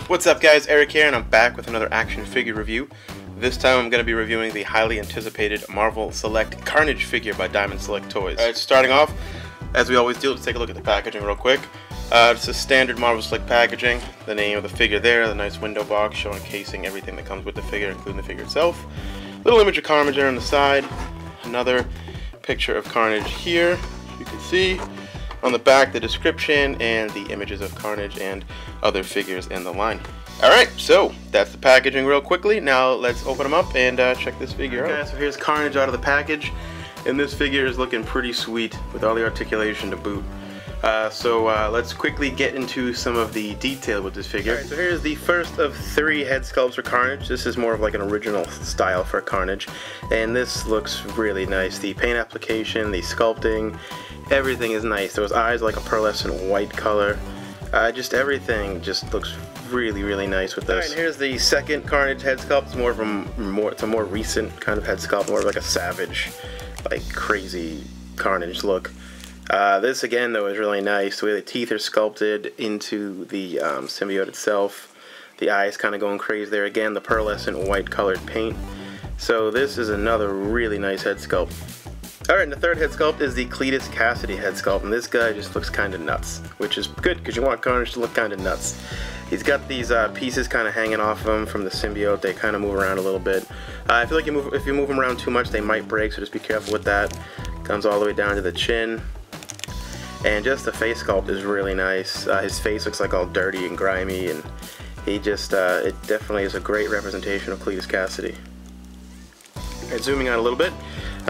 What's up guys, Eric here, and I'm back with another action figure review. This time I'm going to be reviewing the highly anticipated Marvel Select Carnage figure by Diamond Select Toys. Alright, starting off, as we always do, let's take a look at the packaging real quick. It's a standard Marvel Select packaging, the name of the figure there, the nice window box showing casing everything that comes with the figure, including the figure itself. Little image of Carnage there on the side, another picture of Carnage here, you can see. On the back, the description and the images of Carnage and other figures in the line. Alright, so that's the packaging real quickly. Now let's open them up and check this figure out. Okay, so here's Carnage out of the package, and this figure is looking pretty sweet with all the articulation to boot. Let's quickly get into some of the detail with this figure. Alright, so here's the first of 3 head sculpts for Carnage. This is more of like an original style for Carnage, and this looks really nice. The paint application, the sculpting, everything is nice. Those eyes like a pearlescent white color. Just everything just looks really nice with this. Alright, here's the second Carnage head sculpt. It's a more recent kind of head sculpt, more of like a savage, like crazy Carnage look. This again though is really nice. The way the teeth are sculpted into the symbiote itself. The eyes kind of going crazy there. Again, the pearlescent white colored paint. So this is another really nice head sculpt. Alright, and the third head sculpt is the Cletus Cassidy head sculpt, and this guy just looks kind of nuts, which is good because you want Carnage to look kind of nuts. He's got these pieces kind of hanging off of him from the symbiote. They kind of move around a little bit. I feel like if you move them around too much, they might break, so just be careful with that. Comes all the way down to the chin. And just the face sculpt is really nice. His face looks like all dirty and grimy, and he just, it definitely is a great representation of Cletus Cassidy. Alright, zooming out a little bit,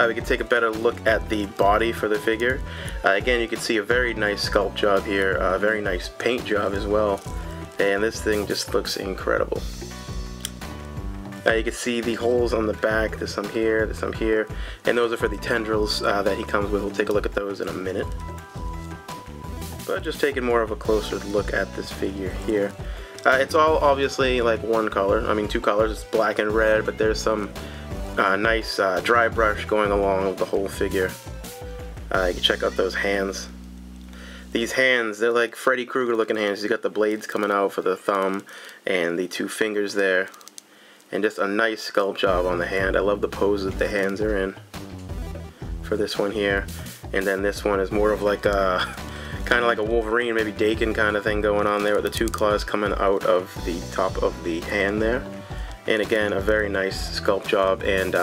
we can take a better look at the body for the figure. Again, you can see a very nice sculpt job here, a very nice paint job as well, and this thing just looks incredible. You can see the holes on the back, there's some here, and those are for the tendrils that he comes with. We'll take a look at those in a minute. But just taking more of a closer look at this figure here. It's all obviously like one color, I mean 2 colors, it's black and red, but there's some nice dry brush going along with the whole figure. You can check out those hands. These hands, they're like Freddy Krueger looking hands. You got the blades coming out for the thumb and the 2 fingers there. And just a nice sculpt job on the hand. I love the pose that the hands are in for this one here. And then this one is more of like a kind of like a Wolverine, maybe Dakin kind of thing going on there with the 2 claws coming out of the top of the hand there. And again, a very nice sculpt job and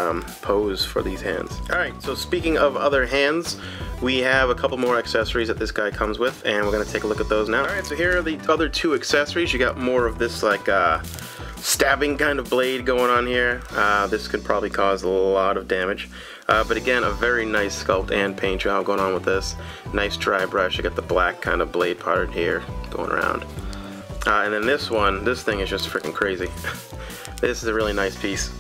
pose for these hands. Alright, so speaking of other hands, we have a couple more accessories that this guy comes with, and we're going to take a look at those now. Alright, so here are the other 2 accessories. You got more of this like stabbing kind of blade going on here. This could probably cause a lot of damage. But again, a very nice sculpt and paint job going on with this. Nice dry brush. You got the black kind of blade part here going around. And then this one, this thing is just freaking crazy. This is a really nice piece.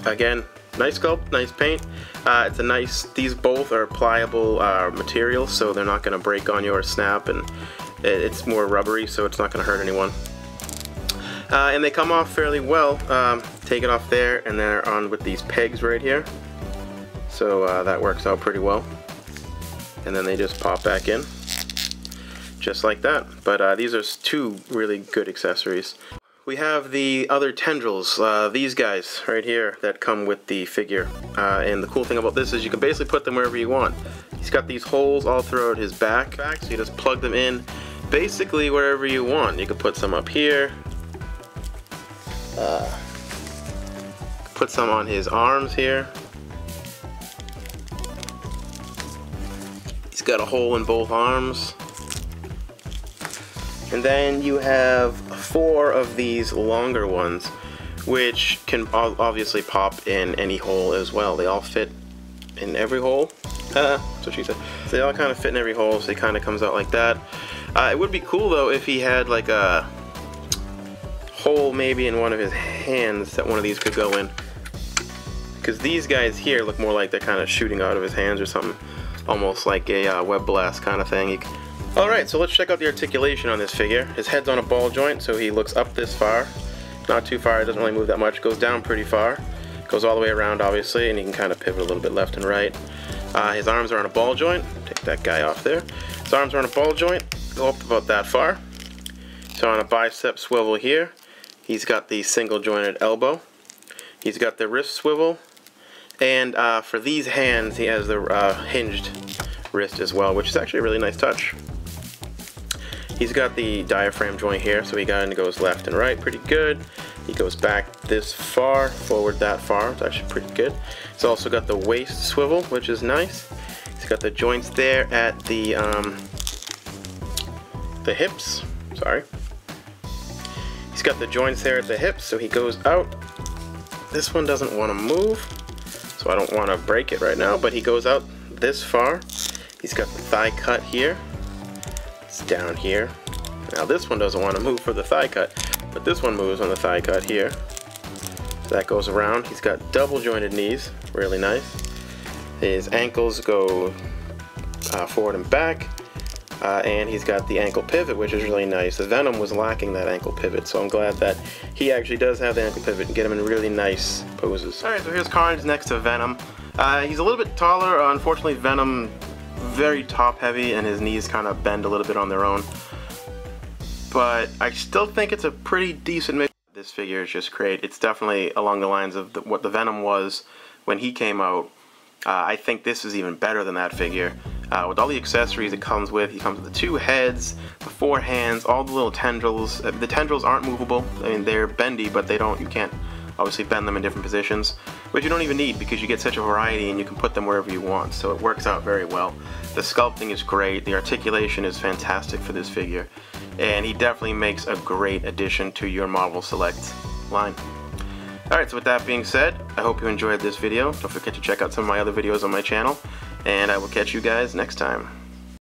Again, nice sculpt, nice paint. It's a nice, these both are pliable materials, so they're not going to break on you or snap, and it's more rubbery, so it's not going to hurt anyone. And they come off fairly well. Take it off there, and they're on with these pegs right here. So that works out pretty well. And then they just pop back in, just like that. But these are 2 really good accessories. We have the other tendrils, these guys right here that come with the figure. And the cool thing about this is you can basically put them wherever you want. He's got these holes all throughout his back, so you just plug them in basically wherever you want. You can put some up here, put some on his arms here. He's got a hole in both arms. And then you have 4 of these longer ones, which can obviously pop in any hole as well. They all fit in every hole. That's what she said. So they all kind of fit in every hole, so it kind of comes out like that. It would be cool though if he had like a hole maybe in one of his hands that one of these could go in. because these guys here look more like they're kind of shooting out of his hands or something, almost like a web blast kind of thing. Alright, so let's check out the articulation on this figure. His head's on a ball joint, so he looks up this far. Not too far, it doesn't really move that much. Goes down pretty far. Goes all the way around, obviously, and he can kind of pivot a little bit left and right. His arms are on a ball joint. Take that guy off there. His arms are on a ball joint. Go up about that far. So on a bicep swivel here. He's got the single jointed elbow. He's got the wrist swivel. And for these hands, he has the hinged wrist as well, which is actually a really nice touch. He's got the diaphragm joint here, so he goes left and right pretty good. He goes back this far, forward that far. It's actually pretty good. He's also got the waist swivel, which is nice. He's got the joints there at the hips. Sorry. He's got the joints there at the hips, so he goes out. This one doesn't want to move, so I don't want to break it right now, but he goes out this far. He's got the thigh cut here. It's down here. Now this one doesn't want to move for the thigh cut, but this one moves on the thigh cut here. So that goes around. He's got double jointed knees, really nice. His ankles go forward and back, and he's got the ankle pivot, which is really nice. The Venom was lacking that ankle pivot, so I'm glad that he actually does have the ankle pivot and get him in really nice poses. Alright, so here's Carnage next to Venom. He's a little bit taller. Unfortunately, Venom very top heavy and his knees kind of bend a little bit on their own, but I still think it's a pretty decent mix. This figure is just great. It's definitely along the lines of what the Venom was when he came out. I think this is even better than that figure. With all the accessories it comes with, he comes with the 2 heads, the 4 hands, all the little tendrils. The tendrils aren't movable. I mean, they're bendy, but you can't obviously bend them in different positions, which you don't even need because you get such a variety and you can put them wherever you want, so it works out very well. The sculpting is great, the articulation is fantastic for this figure, and he definitely makes a great addition to your Marvel Select line. Alright, so with that being said, I hope you enjoyed this video. Don't forget to check out some of my other videos on my channel, and I will catch you guys next time.